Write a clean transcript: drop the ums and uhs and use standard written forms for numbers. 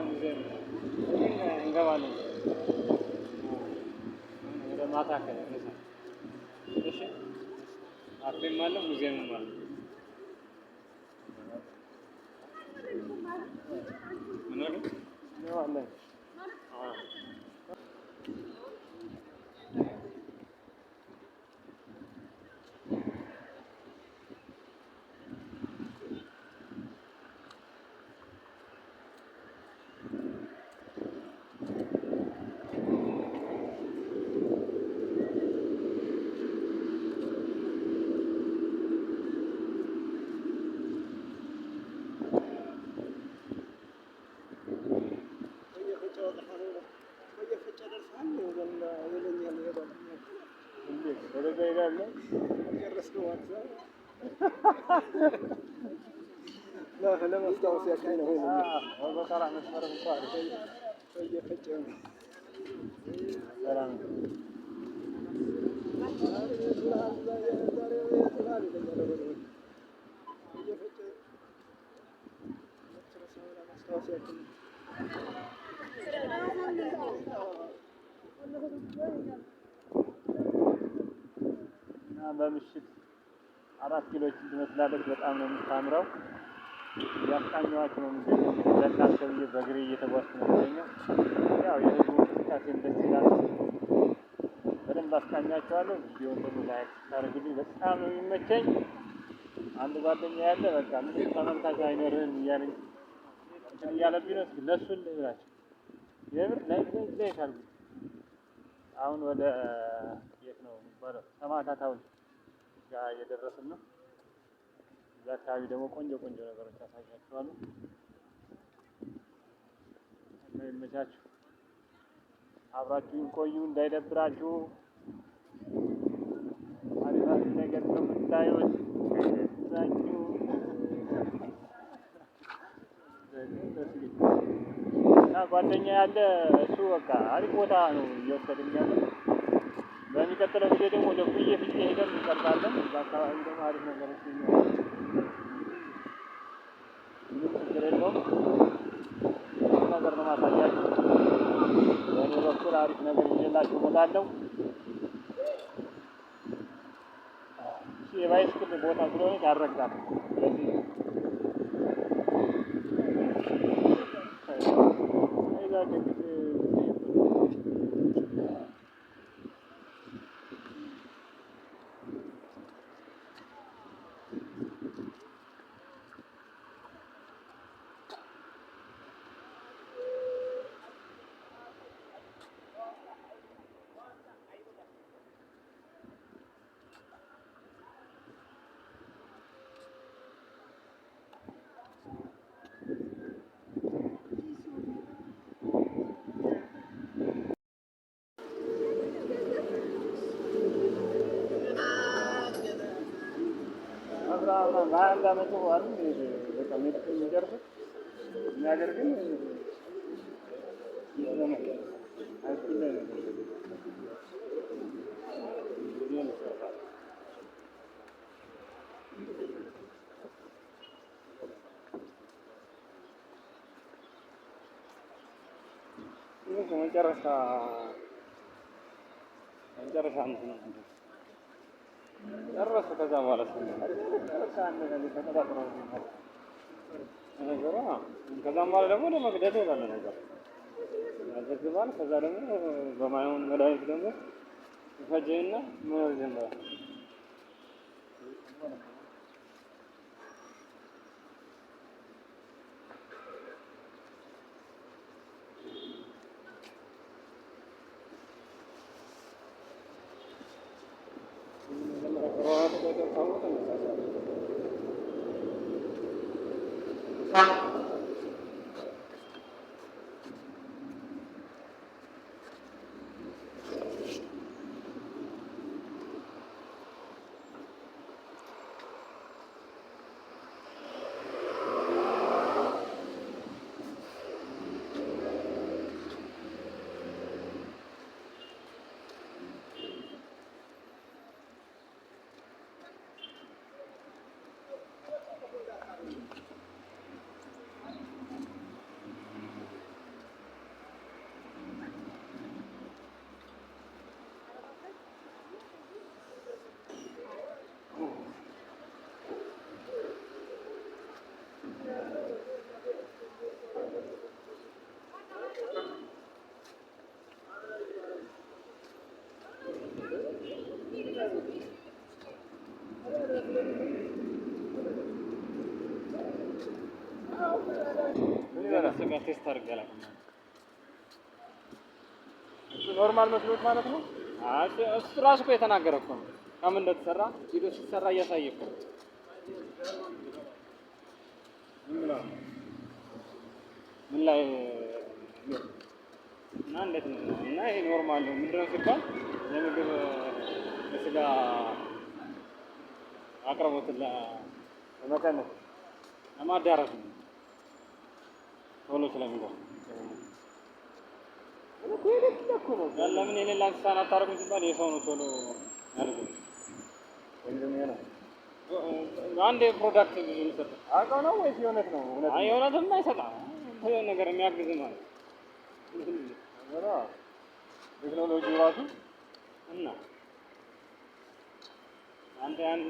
ሙዚየም እንገባለን ወደ ማታ ከደረሰ እሺ አፍሪም አለ ሙዚየምም አለ ምን አለ ነው አለ لا خلينا نستوصي كاين هنا هو طلع من فرق الصالح شويه فجأة سلام በምሽት 4 ኪሎች ትመስላለች በጣም ነው የምታምረው ያስቃኘዋችሁ ነው የሚገኘው ለካቸው በእግሬ እየተጓዝኩ ነው የሚገኘው ያው የህዝቡ እንቅስቃሴ ደስ ይላል በደንብ አስቃኛችኋለሁ ቪዲዮውን ደግሞ ላይክ ታደርጉልኝ በጣም ነው የሚመቸኝ አንድ ጓደኛ ያለ በቃ ምን ተመልካች አይኖርህም እያለኝ እያለብኝ ነው ለሱን ልብላችሁ የምር ላይክ አድርጉ አሁን ወደ የት ነው የሚባለው ሰማዕታት ሐውልት ጋር እየደረስን ነው እዛ አካባቢ ደግሞ ቆንጆ ነገሮች አሳያችኋለሁ ይመቻችሁ አብራችሁን ቆዩ እንዳይደብራችሁ አሪፍ ነገር ነው የምታዩት ታንኪዩ እና ጓደኛ ያለ እሱ በቃ አሪፍ ቦታ ነው እየወሰደኝ ያለው በሚቀጥለው ቪዲዮ ደግሞ ወደ ኩዬ ፍቄ ሄደን እንቀርባለን እዛ አካባቢ ደግሞ አሪፍ ነገሮች ይኖራሉ ምንም ችግር የለውም ነገር ነው ማሳያችሁ በእኔ በኩል አሪፍ ነገር ይዤላችሁ እመጣለሁ የባይስክል ቦታ ስለሆነ ያረግጣል ስለዚህ አንድ አመት በኋላ በቃ ሜዲካል የሚጨርሱት ነገር ግን ሃይስኩል ላይ ነው መጨረሻ ነው ጨረሱ ከዛ ማለት ነው ከዛም በኋላ ደግሞ ለመግደል ይላል ነገር ያዘግባል ከዛ ደግሞ በማይሆን መድኃኒት ደግሞ ይፈጀና መኖር ጀመረ ጋር ቴስት አድርጌ አላውቅም። እሱ ኖርማል መስሎት ማለት ነው። እሱ ራሱ እኮ የተናገረ እኮ ነው ከምን እንደተሰራ ቪዲዮ ሲሰራ እያሳየ እኮ ነው። ምን ላይ እና እንዴት ነው እና ይሄ ኖርማል ነው ምንድነው ሲባል የምግብ የስጋ አቅርቦትን ለመቀነስ ለማዳረስ ነው ቶሎ ስለሚደርስ ለምን የሌላ እንስሳን አታረጉም ሲባል የሰው ነው ቶሎ ያደርጉት እንደሚሆነው አንድ ፕሮዳክት ብዙ የሚሰጠው አውቀው ነው ወይስ የእውነት ነው? አይ የእውነትም አይሰጣም የሆነ ነገር የሚያግዝ ማለት ቴክኖሎጂው ራሱ እና አንተ ያን